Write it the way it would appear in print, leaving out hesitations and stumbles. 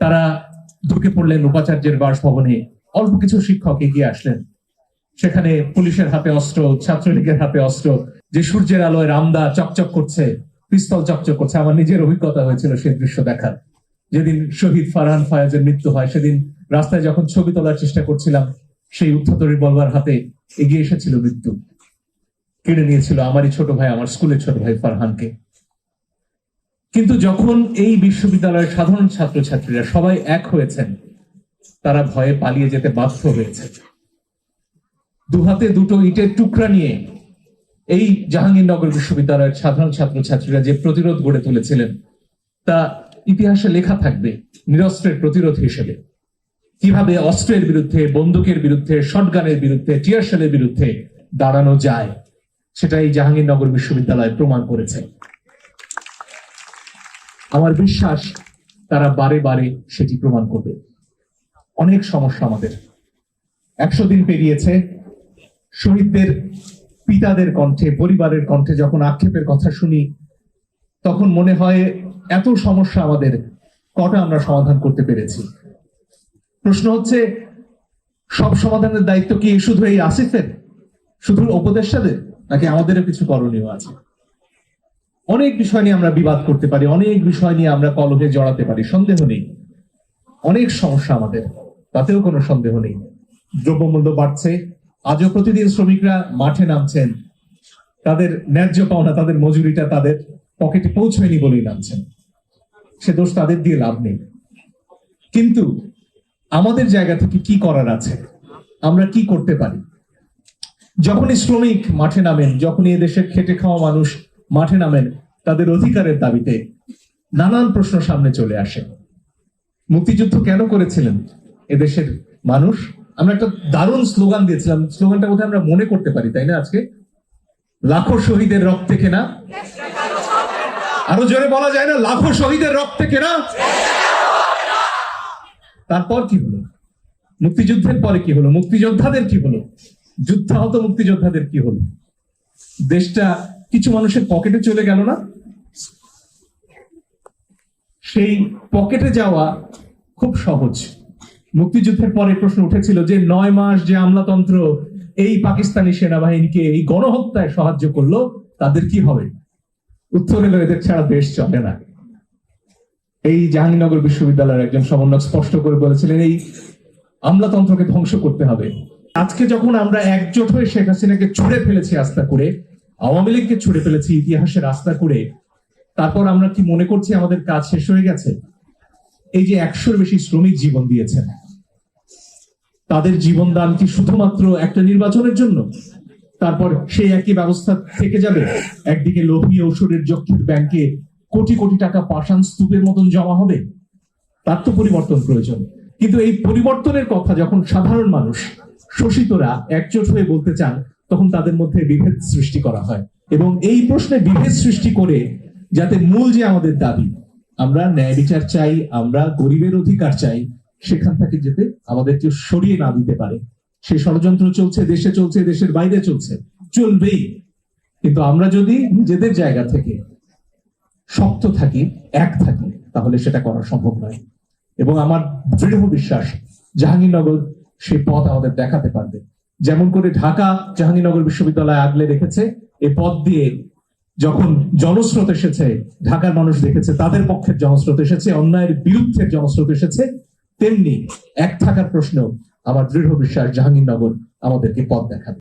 তারা ঢুকে পড়লেন উপাচার্যের বাসভবনে। অল্প কিছু শিক্ষক এগিয়ে আসলেন, সেখানে পুলিশের হাতে অস্ত্র, ছাত্রলীগের হাতে অস্ত্র, যে সূর্যের আলোয় রামদা চকচক করছে, পিস্তল চকচক করছে। আমার নিজের অভিজ্ঞতা হয়েছিল সেই দৃশ্য দেখার। যেদিন শহীদ ফারহান ফায়াজের মৃত্যু হয়, সেদিন রাস্তায় যখন ছবি তোলার চেষ্টা করছিলাম, সেই উত্থাত রিভলভার হাতে এগিয়ে এসেছিল মৃত্যু, কেড়ে নিয়েছিল আমারই ছোট ভাই, আমার স্কুলের ছোট ভাই ফারহানকে। কিন্তু যখন এই বিশ্ববিদ্যালয়ের সাধারণ ছাত্রছাত্রীরা সবাই এক হয়েছেন, তারা ভয়ে পালিয়ে যেতে বাধ্য হয়েছে। দুহাতে দুটো ইটের টুকরা নিয়ে এই জাহাঙ্গীরনগর বিশ্ববিদ্যালয়ের সাধারণ ছাত্রছাত্রীরা যে প্রতিরোধ গড়ে তুলেছিলেন, তা ইতিহাসে লেখা থাকবে নিরস্ত্রের প্রতিরোধ হিসেবে। কিভাবে অস্ত্রের বিরুদ্ধে, বন্দুকের বিরুদ্ধে, শটগানের বিরুদ্ধে, টিয়ার শেলের বিরুদ্ধে দাঁড়ানো যায়, সেটা এই জাহাঙ্গীরনগর বিশ্ববিদ্যালয় প্রমাণ করেছে। আমার বিশ্বাস তারা বারে বারে সেটি প্রমাণ করবে। অনেক সমস্যা আমাদের, 100 দিন পেরিয়েছে। শহীদদের পিতাদের কণ্ঠে, পরিবারের কণ্ঠে যখন আক্ষেপের কথা শুনি, তখন মনে হয় এত সমস্যা আমাদের, কটা আমরা সমাধান করতে পেরেছি। প্রশ্ন হচ্ছে, সব সমাধানের দায়িত্ব কি শুধু এই আসিফের, শুধু উপদেষ্টাদের, নাকি আমাদেরও কিছু করণীয় আছে? অনেক বিষয় নিয়ে আমরা বিবাদ করতে পারি, অনেক বিষয় নিয়ে আমরা কলহে জড়াতে পারি, সন্দেহ নেই। অনেক সমস্যা আমাদের, তাতেও কোনো সন্দেহ নেই। দ্রব্যমূল্য বাড়ছে, আজও প্রতিদিন শ্রমিকরা মাঠে নামছেন, তাদের ন্যায্য পাওনা, তাদের মজুরিটা তাদের পকেটে পৌঁছয়নি বলেই নামছেন। সে দোষ তাদের দিয়ে লাভ নেই। কিন্তু আমাদের জায়গা থেকে কি করার আছে, আমরা কি করতে পারি? যখনই শ্রমিক মাঠে নামেন, যখনই এদেশের খেটে খাওয়া মানুষ মাঠে নামেন তাদের অধিকারের দাবিতে, নানান প্রশ্ন সামনে চলে আসে। মুক্তিযুদ্ধ কেন করেছিলেন এদেশের মানুষ? আমরা একটা দারুণ স্লোগান দিয়েছিলাম, স্লোগানটা বোধহয় আমরা মনে করতে পারি, তাই না? আজকে, লাখো শহীদের রক্তে কেনা, আরো জোরে বলা যায় না? লাখো শহীদের রক্তে কেনা। তারপর কি হলো? মুক্তিযুদ্ধের পরে কি হলো? মুক্তিযোদ্ধাদের কি হলো? যুদ্ধাহত মুক্তিযোদ্ধাদের কি হলো? দেশটা কিছু মানুষের পকেটে চলে গেল না? সেই পকেটে যাওয়া খুব সহজ। মুক্তিযুদ্ধের পরে প্রশ্ন উঠেছিল যে 9 মাস যে আমলাতন্ত্র এই পাকিস্তানি সেনাবাহিনীকে এই গণহত্যায় সাহায্য করলো, তাদের কি হবে? উত্তর হলো, এদের ছাড়া দেশ চলে না। এই জাহাঙ্গীরনগর বিশ্ববিদ্যালয়ের একজন সমন্বয়ক স্পষ্ট করে বলেছিলেন, এই আমলাতন্ত্রকে ধ্বংস করতে হবে। আজকে যখন আমরা একজোট হয়ে শেখ হাসিনাকে ছুড়ে ফেলেছি আস্থা করে, আওয়ামী লীগকে ছুড়ে ফেলেছি ইতিহাসের রাস্তা করে, তারপর আমরা কি মনে করছি আমাদের কাজ শেষ হয়ে গেছে? এই যে 100-র বেশি শ্রমিক জীবন দিয়েছেন, তাদের জীবন দান কি শুধুমাত্র একটা নির্বাচনের জন্য? তারপর সেই একই ব্যবস্থা থেকে যাবে? একদিকে লোভী ঔষধের যক্ষিত ব্যাংকে কোটি কোটি টাকা পাষাণ স্তূপের মতন জমা হবে? তার তো পরিবর্তন প্রয়োজন। কিন্তু এই পরিবর্তনের কথা যখন সাধারণ মানুষ, শোষিতরা একজোট হয়ে বলতে চান, তখন তাদের মধ্যে বিভেদ সৃষ্টি করা হয়। এবং এই প্রশ্নে বিভেদ সৃষ্টি করে, যাতে মূল যে আমাদের দাবি, আমরা ন্যায় বিচার চাই, আমরা গরিবের অধিকার চাই, সেখান থেকে যেতে আমাদেরকে সরিয়ে না দিতে পারে। সে ষড়যন্ত্র চলছে, দেশে চলছে, দেশের বাইরে চলছে, চলবেই। কিন্তু আমরা যদি নিজেদের জায়গা থেকে শক্ত থাকি, এক থাকি, তাহলে সেটা করা সম্ভব নয়। এবং আমার দৃঢ় বিশ্বাস জাহাঙ্গীরনগর সেই পথ আমাদের দেখাতে পারবে। যেমন করে ঢাকা জাহাঙ্গীরনগর বিশ্ববিদ্যালয় আগলে রেখেছে, এই পথ দিয়ে যখন জনস্রোত এসেছে, ঢাকার মানুষ দেখেছে তাদের পক্ষের জনস্রোত এসেছে, অন্যায়ের বিরুদ্ধের জনস্রোত এসেছে, তেমনি এক থাকার প্রশ্ন আমার দৃঢ় বিশ্বাস জাহাঙ্গীরনগর আমাদেরকে পথ দেখাবে।